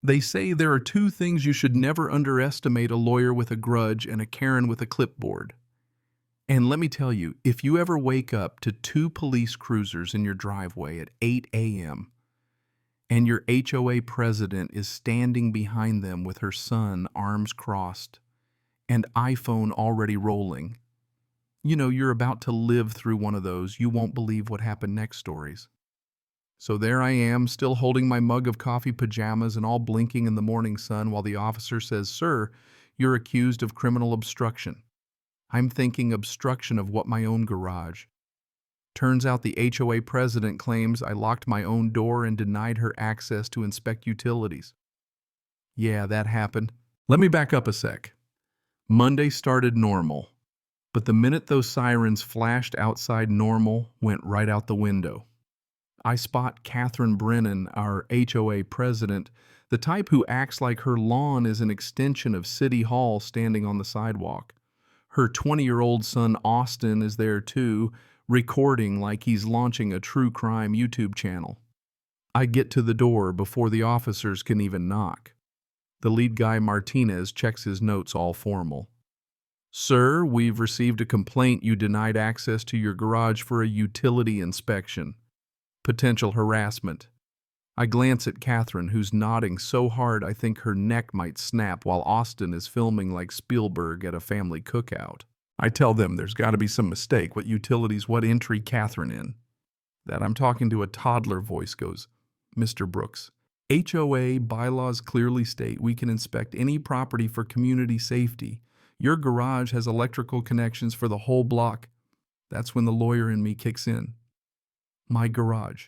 They say there are two things you should never underestimate: a lawyer with a grudge and a Karen with a clipboard. And let me tell you, if you ever wake up to two police cruisers in your driveway at 8 a.m., and your HOA president is standing behind them with her son, arms crossed, and iPhone already rolling, you know you're about to live through one of those "you won't believe what happened next" stories. So there I am, still holding my mug of coffee, pajamas, and all blinking in the morning sun while the officer says, "Sir, you're accused of criminal obstruction." I'm thinking obstruction of what, my own garage? Turns out the HOA president claims I locked my own door and denied her access to inspect utilities. Yeah, that happened. Let me back up a sec. Monday started normal, but the minute those sirens flashed outside, normal went right out the window. I spot Catherine Brennan, our HOA president, the type who acts like her lawn is an extension of City Hall, standing on the sidewalk. Her 20-year-old son Austin is there too, recording like he's launching a true crime YouTube channel. I get to the door before the officers can even knock. The lead guy, Martinez, checks his notes, all formal. "Sir, we've received a complaint you denied access to your garage for a utility inspection. Potential harassment." I glance at Catherine, who's nodding so hard I think her neck might snap, while Austin is filming like Spielberg at a family cookout. I tell them there's got to be some mistake. "What utilities? What entry Catherine in?" That I'm talking to a toddler voice goes, "Mr. Brooks, HOA bylaws clearly state we can inspect any property for community safety. Your garage has electrical connections for the whole block." That's when the lawyer in me kicks in. My garage,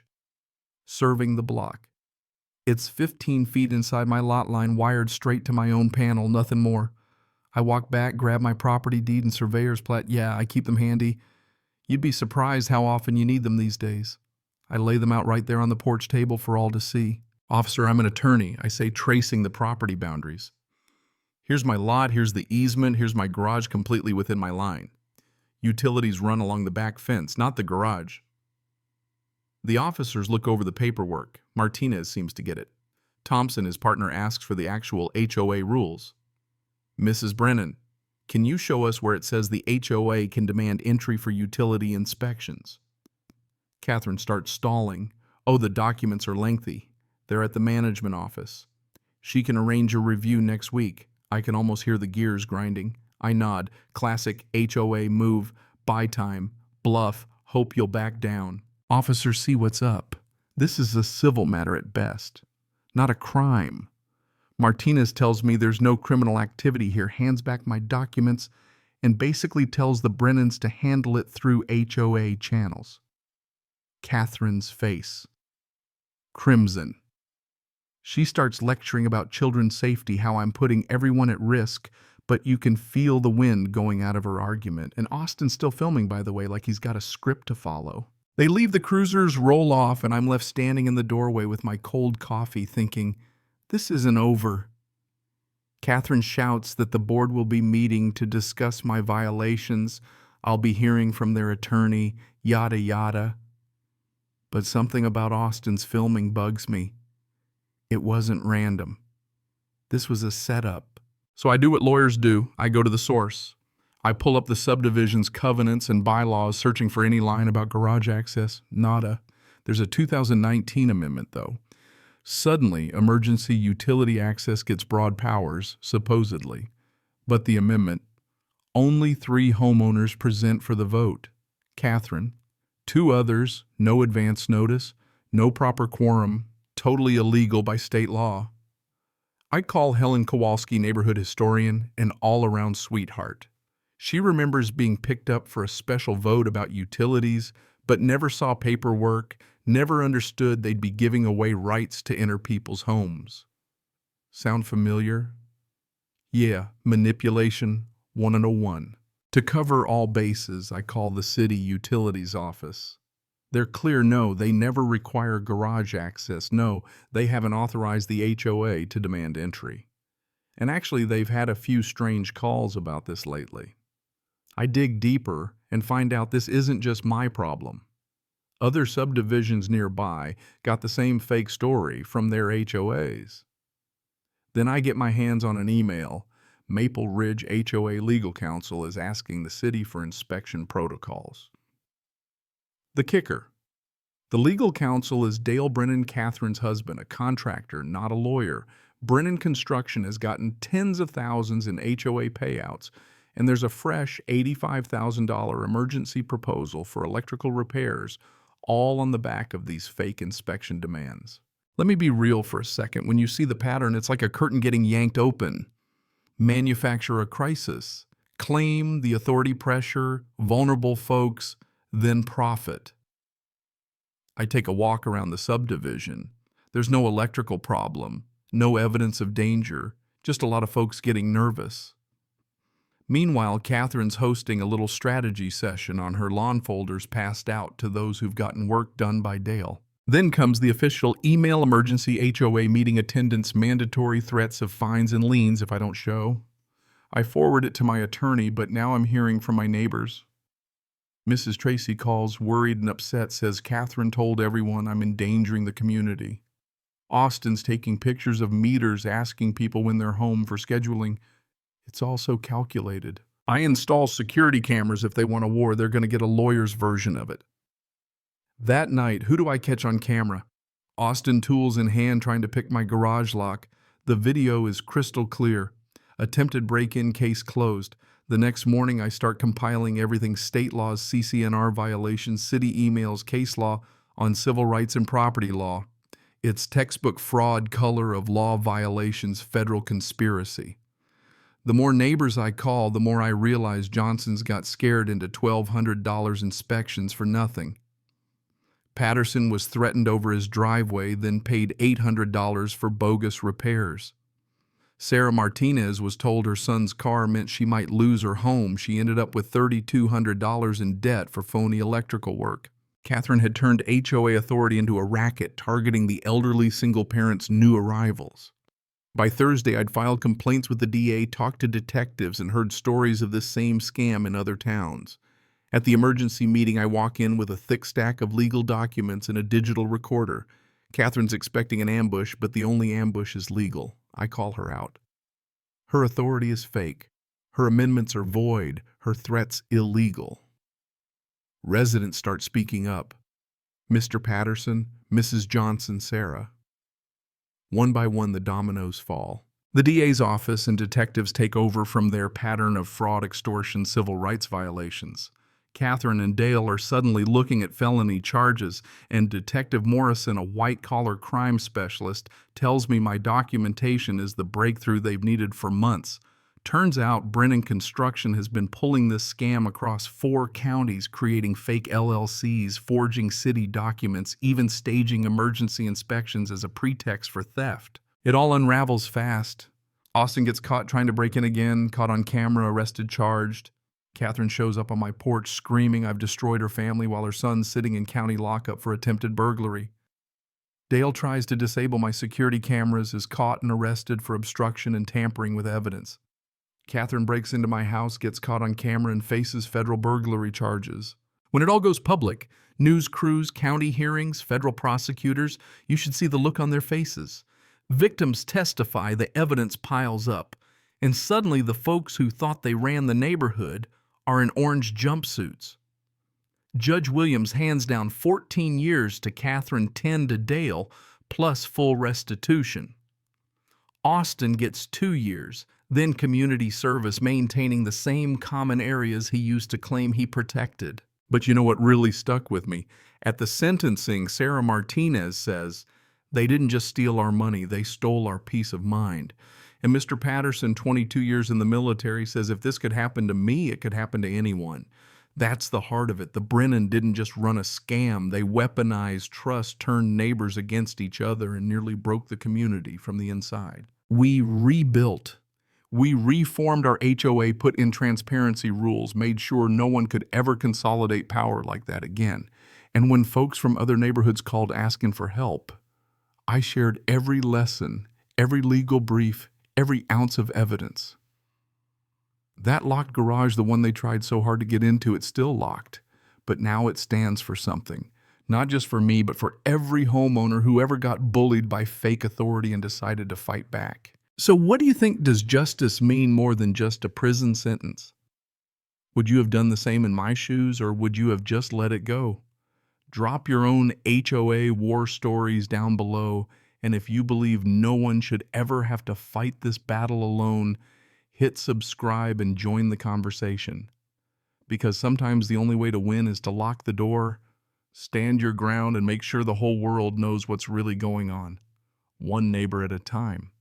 serving the block. It's 15 feet inside my lot line, wired straight to my own panel, nothing more. I walk back, grab my property deed and surveyor's plat. Yeah, I keep them handy. You'd be surprised how often you need them these days. I lay them out right there on the porch table for all to see. "Officer, I'm an attorney," I say, tracing the property boundaries. "Here's my lot, here's the easement, here's my garage completely within my line. Utilities run along the back fence, not the garage." The officers look over the paperwork. Martinez seems to get it. Thompson, his partner, asks for the actual HOA rules. "Mrs. Brennan, can you show us where it says the HOA can demand entry for utility inspections?" Catherine starts stalling. "Oh, the documents are lengthy. They're at the management office. She can arrange a review next week." I can almost hear the gears grinding. I nod. Classic HOA move. Buy time. Bluff. Hope you'll back down. "Officers, see what's up. This is a civil matter at best, not a crime." Martinez tells me there's no criminal activity here, hands back my documents, and basically tells the Brennans to handle it through HOA channels. Catherine's face crimson. She starts lecturing about children's safety, how I'm putting everyone at risk, but you can feel the wind going out of her argument. And Austin's still filming, by the way, like he's got a script to follow. They leave, the cruisers roll off, and I'm left standing in the doorway with my cold coffee thinking, this isn't over. Catherine shouts that the board will be meeting to discuss my violations. I'll be hearing from their attorney, yada yada. But something about Austin's filming bugs me. It wasn't random. This was a setup. So I do what lawyers do. I go to the source. I pull up the subdivision's covenants and bylaws, searching for any line about garage access. Nada. There's a 2019 amendment, though. Suddenly, emergency utility access gets broad powers, supposedly. But the amendment, only 3 homeowners present for the vote. Catherine. 2 others, no advance notice, no proper quorum, totally illegal by state law. I call Helen Kowalski, neighborhood historian, an all-around sweetheart. She remembers being picked up for a special vote about utilities, but never saw paperwork, never understood they'd be giving away rights to enter people's homes. Sound familiar? Yeah, manipulation 101. To cover all bases, I call the city utilities office. They're clear, no, they never require garage access. No, they haven't authorized the HOA to demand entry. And actually, they've had a few strange calls about this lately. I dig deeper and find out this isn't just my problem. Other subdivisions nearby got the same fake story from their HOAs. Then I get my hands on an email. Maple Ridge HOA legal counsel is asking the city for inspection protocols. The kicker. The legal counsel is Dale Brennan, Catherine's husband, a contractor, not a lawyer. Brennan Construction has gotten tens of thousands in HOA payouts, and there's a fresh $85,000 emergency proposal for electrical repairs, all on the back of these fake inspection demands. Let me be real for a second. When you see the pattern, it's like a curtain getting yanked open. Manufacture a crisis, claim the authority pressure, vulnerable folks, then profit. I take a walk around the subdivision. There's no electrical problem, no evidence of danger, just a lot of folks getting nervous. Meanwhile, Catherine's hosting a little strategy session on her lawn folders passed out to those who've gotten work done by Dale. Then comes the official email emergency HOA meeting attendance mandatory threats of fines and liens if I don't show. I forward it to my attorney, but now I'm hearing from my neighbors. Mrs. Tracy calls, worried and upset, says Catherine told everyone I'm endangering the community. Austin's taking pictures of meters asking people when they're home for scheduling. It's all so calculated. I install security cameras if they want a war. They're going to get a lawyer's version of it. That night, who do I catch on camera? Austin, tools in hand, trying to pick my garage lock. The video is crystal clear. Attempted break-in, case closed. The next morning, I start compiling everything: state laws, CCNR violations, city emails, case law on civil rights and property law. It's textbook fraud, color of law violations, federal conspiracy. The more neighbors I call, the more I realize Johnson's got scared into $1,200 inspections for nothing. Patterson was threatened over his driveway, then paid $800 for bogus repairs. Sarah Martinez was told her son's car meant she might lose her home. She ended up with $3,200 in debt for phony electrical work. Catherine had turned HOA authority into a racket, targeting the elderly single parents' new arrivals. By Thursday, I'd filed complaints with the DA, talked to detectives, and heard stories of this same scam in other towns. At the emergency meeting, I walk in with a thick stack of legal documents and a digital recorder. Catherine's expecting an ambush, but the only ambush is legal. I call her out. Her authority is fake. Her amendments are void. Her threats illegal. Residents start speaking up. Mr. Patterson, Mrs. Johnson, Sarah. One by one, the dominoes fall. The DA's office and detectives take over from their pattern of fraud, extortion, civil rights violations. Catherine and Dale are suddenly looking at felony charges, and Detective Morrison, a white-collar crime specialist, tells me my documentation is the breakthrough they've needed for months. Turns out Brennan Construction has been pulling this scam across 4 counties, creating fake LLCs, forging city documents, even staging emergency inspections as a pretext for theft. It all unravels fast. Austin gets caught trying to break in again, caught on camera, arrested, charged. Catherine shows up on my porch screaming I've destroyed her family while her son's sitting in county lockup for attempted burglary. Dale tries to disable my security cameras, is caught and arrested for obstruction and tampering with evidence. Catherine breaks into my house, gets caught on camera, and faces federal burglary charges. When it all goes public, news crews, county hearings, federal prosecutors, you should see the look on their faces. Victims testify, the evidence piles up, and suddenly the folks who thought they ran the neighborhood are in orange jumpsuits. Judge Williams hands down 14 years to Catherine, 10 to Dale, plus full restitution. Austin gets 2 years, then community service, maintaining the same common areas he used to claim he protected. But you know what really stuck with me? At the sentencing, Sarah Martinez says, "They didn't just steal our money, they stole our peace of mind." And Mr. Patterson, 22 years in the military, says if this could happen to me, it could happen to anyone. That's the heart of it. The Brennan didn't just run a scam. They weaponized trust, turned neighbors against each other, and nearly broke the community from the inside. We rebuilt. We reformed our HOA, put in transparency rules, made sure no one could ever consolidate power like that again. And when folks from other neighborhoods called asking for help, I shared every lesson, every legal brief, every ounce of evidence. That locked garage, the one they tried so hard to get into, it's still locked. But now it stands for something. Not just for me, but for every homeowner who ever got bullied by fake authority and decided to fight back. So what do you think, does justice mean more than just a prison sentence? Would you have done the same in my shoes, or would you have just let it go? Drop your own HOA war stories down below, and if you believe no one should ever have to fight this battle alone, hit subscribe and join the conversation. Because sometimes the only way to win is to lock the door, stand your ground, and make sure the whole world knows what's really going on, one neighbor at a time.